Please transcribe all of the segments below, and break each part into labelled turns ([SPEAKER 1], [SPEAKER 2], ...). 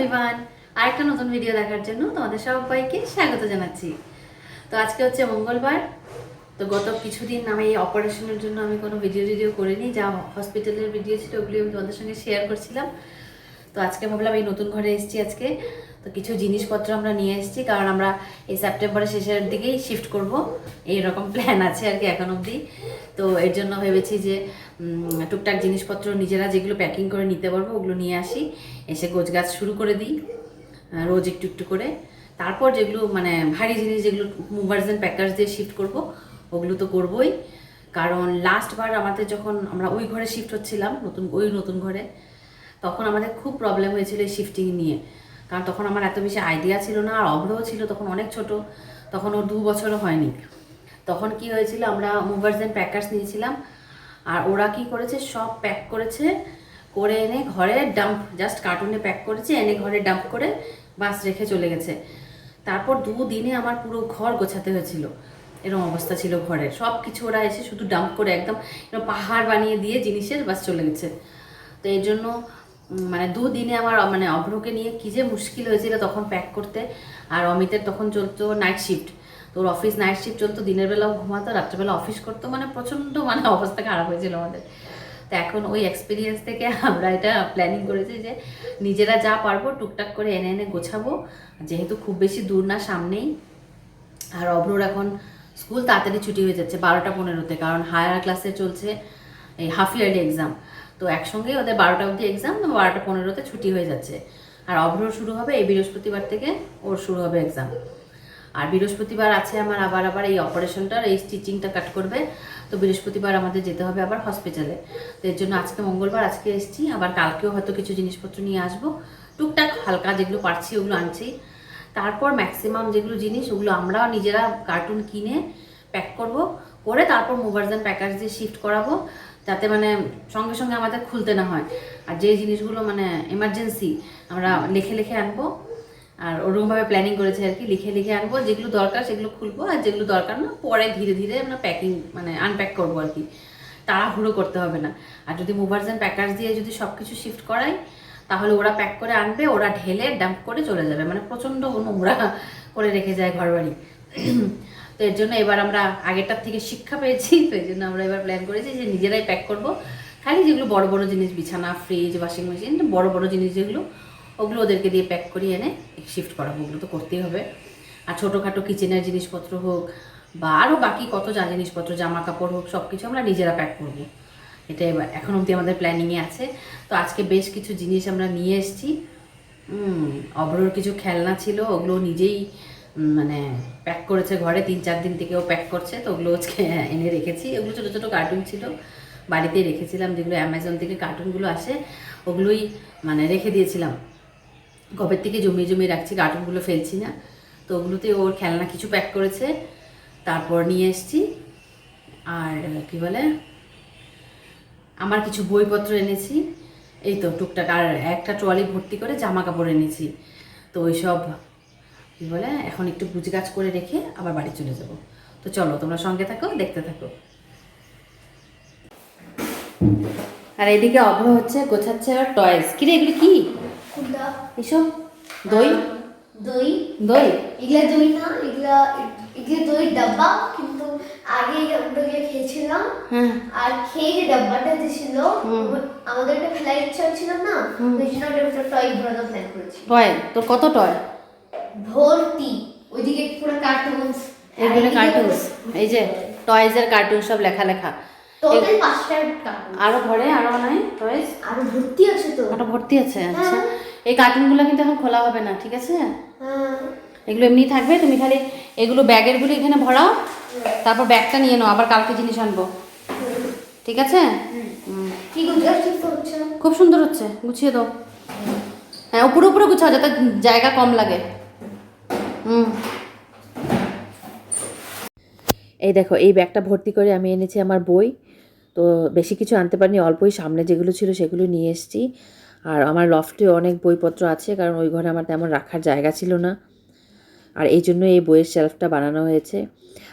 [SPEAKER 1] Everyone, আরেকটা নতুন video দেখার জন্য তোমাদের সবাইকে স্বাগত জানাচ্ছি। তো আজকে হচ্ছে মঙ্গলবার। তো গত কিছুদিন আমি এই অপারেশনের জন্য আমি কোনো ভিডিও করিনি, যা হসপিটালের ভিডিও ছিল ওগুলি আমি তোমাদের সঙ্গে শেয়ার করছিলাম। তো আজকে ভাবলাম এই নতুন ঘরে এসেছি আজকে, তো কিছু জিনিসপত্র আমরা নিয়ে এসেছি, কারণ আমরা এই সেপ্টেম্বরের শেষের দিকেই শিফট করব, এইরকম প্ল্যান আছে আর কি এখন অবধি। তো এর জন্য ভেবেছি যে টুকটাক জিনিসপত্র নিজেরা যেগুলো প্যাকিং করে নিতে পারবো ওগুলো নিয়ে আসি, এসে গোছগাছ শুরু করে দিই রোজ একটু একটু করে। তারপর যেগুলো মানে ভারী জিনিস, যেগুলো মুভার্স অ্যান্ড প্যাকার্স দিয়ে শিফট করব ওগুলো তো করবোই। কারণ লাস্টবার আমাদের যখন আমরা ওই ঘরে শিফট হচ্ছিলাম, নতুন ঘরে, তখন আমাদের খুব প্রবলেম হয়েছিল এই শিফটিং নিয়ে। কারণ তখন আমার এত বেশি আইডিয়া ছিল না, আর অভ্রহ ছিল তখন অনেক ছোট, তখন ওর 2 বছরও হয়নি। তখন কি হয়েছিল, আমরা মুভার্স অ্যান্ড প্যাকার্স নিয়েছিলাম, আর ওরা কি করেছে, সব প্যাক করেছে, করে এনে ঘরে ডাম্প, জাস্ট কার্টুনে প্যাক করেছে, এনে ঘরে ডাম্প করে বাস রেখে চলে গেছে। তারপর 2 দিনে আমার পুরো ঘর গোছাতে হয়েছিল, এরকম অবস্থা ছিল ঘরের। সব কিছু ওরা এসে শুধু ডাম্প করে একদম পাহাড় বানিয়ে দিয়ে জিনিসের বাস চলে গেছে। তো এর জন্য মানে 2 দিনে আমার মানে অভ্রকে নিয়ে কী যে মুশকিল হয়েছিল তখন প্যাক করতে। আর অমিতের তখন চলতো নাইট শিফট, তো ওর অফিস নাইট শিফট চলতো, দিনের বেলাও ঘুমাতো, রাত্রেবেলা অফিস করতো, মানে প্রচণ্ড মানে অবস্থা খারাপ হয়েছিল আমাদের। তো এখন ওই এক্সপিরিয়েন্স থেকে আমরা এটা প্ল্যানিং করেছি যে নিজেরা যা পারবো টুকটাক করে এনে এনে গোছাবো, যেহেতু খুব বেশি দূর না, সামনেই। আর অভ্রর এখন স্কুল তাড়াতাড়ি ছুটি হয়ে যাচ্ছে 12টা 15-তে, কারণ হায়ার ক্লাসে চলছে এই হাফ ইয়ারলি এক্সাম। তো একসঙ্গেই ওদের 12টা অবধি এক্সাম, 12টা 15-তে ছুটি হয়ে যাচ্ছে। আর অভ্রর শুরু হবে এই বৃহস্পতিবার থেকে, ওর শুরু হবে এক্সাম। আর বৃহস্পতিবার আছে আমার আবার এই অপারেশনটার, এই স্টিচিংটা কাট করবে। তো বৃহস্পতিবার আমাদের যেতে হবে আবার হসপিটালে। তো এর জন্য আজকে মঙ্গলবার, আজকে এসেছি, আবার কালকেও হয়তো কিছু জিনিসপত্র নিয়ে আসবো, টুকটাক হালকা যেগুলো পারছি ওগুলো আনছি। তারপর ম্যাক্সিমাম যেগুলো জিনিস ওগুলো আমরাও নিজেরা কার্টুন কিনে প্যাক করব, করে তারপর মুভার্স অ্যান্ড প্যাকার্স দিয়ে শিফট করাবো, যাতে মানে সঙ্গে সঙ্গে আমাদের খুলতে না হয়। আর যে জিনিসগুলো মানে এমার্জেন্সি আমরা লিখে লিখে আনবো, আর ওরকমভাবে প্ল্যানিং করেছে আর কি, লিখে লিখে আনবো, যেগুলো দরকার সেগুলো খুলবো, আর যেগুলো দরকার না পরে ধীরে ধীরে আমরা প্যাকিং মানে আনপ্যাক করবো আর কি, তাড়াহুড়ো করতে হবে না। আর যদি মুভার্স অ্যান্ড প্যাকার্স দিয়ে যদি সব কিছু শিফট করাই, তাহলে ওরা প্যাক করে আনবে, ওরা ঢেলে ডাম্প করে চলে যাবে, মানে প্রচণ্ড নোংরা করে রেখে যায় ঘরবাড়ি। তো এর জন্য এবার আমরা আগেরটার থেকে শিক্ষা পেয়েছি, তো এই জন্য আমরা এবার প্ল্যান করেছি যে নিজেরাই প্যাক করব। খালি যেগুলো বড় বড় জিনিস, বিছানা, ফ্রিজ, ওয়াশিং মেশিন, বড় বড় জিনিস যেগুলো, ওগুলো ওদেরকে দিয়ে প্যাক করিয়ে এনে শিফট করাবো, ওগুলো তো করতেই হবে। আর ছোটোখাটো কিচেনের জিনিসপত্র হোক বা আরও বাকি কত যা জিনিসপত্র, জামা কাপড় হোক, সব কিছু আমরা নিজেরা প্যাক করবো। এটা এবার এখন অবধি আমাদের প্ল্যানিংয়ে আছে। তো আজকে বেশ কিছু জিনিস আমরা নিয়ে এসেছি। অভ্রর কিছু খেলনা ছিল, ওগুলো নিজেই মানে প্যাক করেছে ঘরে, 3-4 দিন থেকে ও প্যাক করছে, তো ওগুলো আজকে এনে রেখেছি। ওগুলো ছোটো ছোটো কার্টুন ছিল, বাড়িতেই রেখেছিলাম, যেগুলো অ্যামাজন থেকে কার্টুনগুলো আসে ওগুলোই মানে রেখে দিয়েছিলাম, কবের থেকে জমিয়ে রাখছি, কার্টুনগুলো ফেলছি না। তো ওগুলোতে ওর খেলনা কিছু প্যাক করেছে, তারপর নিয়ে এসেছি। আর কি বলে, আমার কিছু বইপত্র এনেছি, এই তো টুকটাক, আর একটা ট্রলি ভর্তি করে জামা কাপড় এনেছি। তো ওইসব কী বলে, এখন একটু গুছগাছ করে রেখে আবার বাড়ি চলে যাব। তো চলো তোমরা সঙ্গে থাকো, দেখতে থাকো। আর এদিকে অভ্র হচ্ছে গোছাচ্ছে আর টয়েস। কিরে এগুলি কি এসব? দই
[SPEAKER 2] দই
[SPEAKER 1] দই
[SPEAKER 2] এগুলা দই না, এগুলা দইয়ের ডাব্বা, কিন্তু আগে আমরা এগুলো খেয়েছিলাম। আর খেয়ে যে ডাব্বাটা যে ছিল, আমাদের একটা ফেলার ইচ্ছা ছিল না, ওই জন্য আমরা একটা টয় ভরানোর প্ল্যান করেছি।
[SPEAKER 1] টয় তোর কত টয়?
[SPEAKER 2] ভর্তি, ওইদিকে পুরো কার্টুনস,
[SPEAKER 1] এগুলো কার্টুনস, এই যে টয়েজের কার্টুন সব লেখা লেখা,
[SPEAKER 2] টোটাল 5টা কার্টুন।
[SPEAKER 1] আরো ঘরে আরো নাই টয়েস,
[SPEAKER 2] আরো ভর্তি আছে তো,
[SPEAKER 1] ওটা ভর্তি আছে। আচ্ছা, এই কার্টুনগুলো কিন্তু এখন খোলা হবে না, ঠিক আছে? এগুলো এমনি থাকবে, তুমি খালি এগুলো ব্যাগেরগুলো এখানে ভরাও, তারপর ব্যাগটা নিয়ে নাও, আবার কালকে জিনিস আনবো, ঠিক আছে?
[SPEAKER 2] কি গুজরাট ঠিক হচ্ছে,
[SPEAKER 1] খুব সুন্দর হচ্ছে, গুছিয়ে দাও। হ্যাঁ, উপরে উপরে গুছাও যাতে জায়গা কম লাগে। এই দেখো, এই ব্যাগটা ভর্তি করে আমি এনেছি আমার বই। তো বেশি কিছু আনতে পারিনি, অল্পই, সামনে যেগুলো ছিল সেগুলো নিয়ে এসেছি। আর আমার লফটে অনেক বইপত্র আছে, কারণ ওই ঘরে আমার তেমন রাখার জায়গা ছিল না। আর এই জন্য এই বইয়ের শেলফটা বানানো হয়েছে।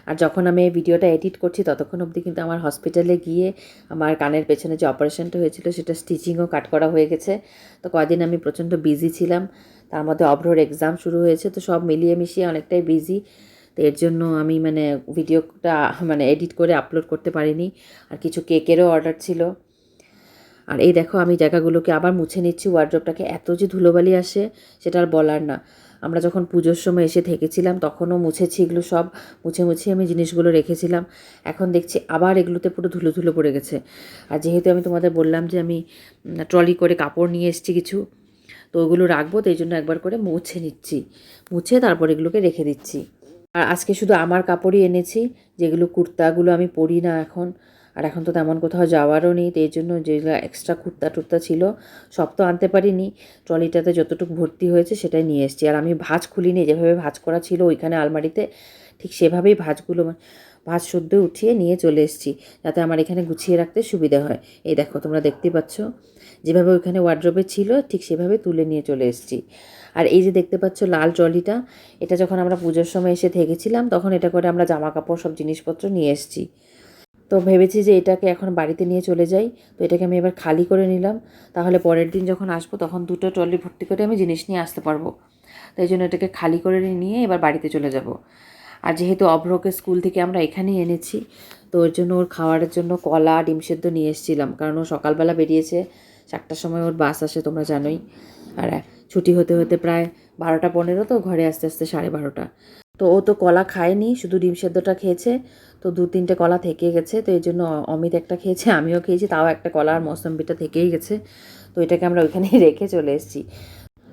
[SPEAKER 1] আর যখন আমি এই ভিডিওটা এডিট করছি ততক্ষণ অবধি কিন্তু আমার হসপিটালে গিয়ে আমার কানের পেছনে যে অপারেশনটা হয়েছিল সেটা স্টিচিংও কাট করা হয়ে গেছে। তো কদিন আমি প্রচণ্ড বিজি ছিলাম, তার মধ্যে অভ্রর এক্সাম শুরু হয়েছে, তো সব মিলিয়ে মিশিয়ে অনেকটাই বিজি। তো এর জন্য আমি ভিডিওটা এডিট করে আপলোড করতে পারিনি। আর কিছু কেকেরও অর্ডার ছিল। আর এই দেখো আমি জায়গাগুলোকে আবার মুছে নিচ্ছি। ওয়ার্ড্রপটাকে এত যে ধুলোবালি আসে সেটা আর বলার না। আমরা যখন পুজোর সময় এসে থেকেছিলাম তখনও মুছেছি, এগুলো সব মুছে আমি জিনিসগুলো রেখেছিলাম। এখন দেখছি আবার এগুলোতে পুরো ধুলো ধুলো পড়ে গেছে। আর যেহেতু আমি তোমাদের বললাম যে আমি ট্রলি করে কাপড় নিয়ে এসেছি কিছু, তো ওগুলো রাখবো, তো এই জন্য একবার করে মুছে নিচ্ছি, মুছে তারপর এগুলোকে রেখে দিচ্ছি। আর আজকে শুধু আমার কাপড়ই এনেছি, যেগুলো কুর্তাগুলো আমি পরি না এখন। আর এখন তো তেমন কোথাও যাওয়ারও নেই, তো এই জন্য যেগুলো এক্সট্রা কুর্তা টুর্তা ছিল সব তো আনতে পারিনি। ট্রলিটাতে যতটুকু ভর্তি হয়েছে সেটাই নিয়ে এসেছি। আর আমি ভাঁজ খুলিনি, যেভাবে ভাঁজ করা ছিল ওইখানে আলমারিতে ঠিক সেভাবেই ভাঁজ শুদ্ধ উঠিয়ে নিয়ে চলে এসেছি, যাতে আমার এখানে গুছিয়ে রাখতে সুবিধা হয়। এই দেখো তোমরা দেখতেই পাচ্ছ, যেভাবে ওইখানে ওয়ার্ড্রোবে ছিল ঠিক সেভাবে তুলে নিয়ে চলে এসেছি। আর এই যে দেখতে পাচ্ছ লাল ট্রলিটা, এটা যখন আমরা পুজোর সময় এসে থেকেছিলাম তখন এটা করে আমরা জামা কাপড় সব জিনিসপত্র নিয়ে এসেছি। তো ভেবেছি যে এটাকে এখন বাড়িতে নিয়ে চলে যাই। তো এটাকে আমি এবার খালি করে নিলাম, তাহলে পরের দিন যখন আসবো তখন 2টো ট্রলি ভর্তি করে আমি জিনিস নিয়ে আসতে পারবো। তো এই জন্য এটাকে খালি করে নিয়ে এবার বাড়িতে চলে যাব। আর যেহেতু অভ্রকে স্কুল থেকে আমরা এখানেই এনেছি, তো ওর জন্য ওর খাওয়ারের জন্য কলা ডিম সেদ্ধ নিয়ে এসেছিলাম, কারণ ও সকালবেলা বেরিয়েছে, 4টার সময় ওর বাস আসে তোমরা জানোই। আর ছুটি হতে হতে প্রায় 12টা 15, তো ঘরে আস্তে আস্তে 12:30। তো ও তো কলা খায়নি, শুধু ডিম সেদ্ধটা খেয়েছে। তো 2-3টে কলা থেকে গেছে, তো এই জন্য অমিত একটা খেয়েছে, আমিও খেয়েছি, তাও একটা কলা আর মৌসম্বিটা থেকেই গেছে। তো এটাকে আমরা ওইখানেই রেখে চলে এসেছি।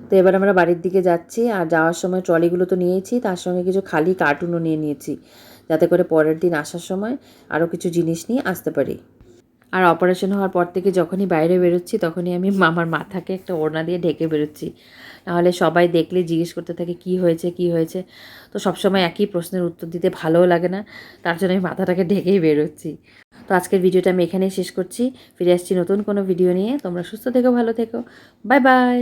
[SPEAKER 1] তো এবার আমরা বাড়ির দিকে যাচ্ছি। আর যাওয়ার সময় ট্রলিগুলো তো নিয়েছি, তার সঙ্গে কিছু খালি কার্টুনও নিয়ে নিয়েছি, যাতে করে পরের দিন আসার সময় আরও কিছু জিনিস নিয়ে আসতে পারি। আর অপারেশন হওয়ার পর থেকে যখনই বাইরে বেরোচ্ছি তখনই আমি আমার মাথাকে একটা ওড়না দিয়ে ঢেকে বেরোচ্ছি, নাহলে সবাই দেখলে জিজ্ঞেস করতে থাকে কী হয়েছে। তো সবসময় একই প্রশ্নের উত্তর দিতে ভালোও লাগে না, তার জন্য আমি মাথাটাকে ঢেকেই বেরোচ্ছি। তো আজকের ভিডিওটা আমি এখানেই শেষ করছি। ফিরে আসছি নতুন কোনো ভিডিও নিয়ে। তোমরা সুস্থ থেকো, ভালো থেকো, বাই বাই।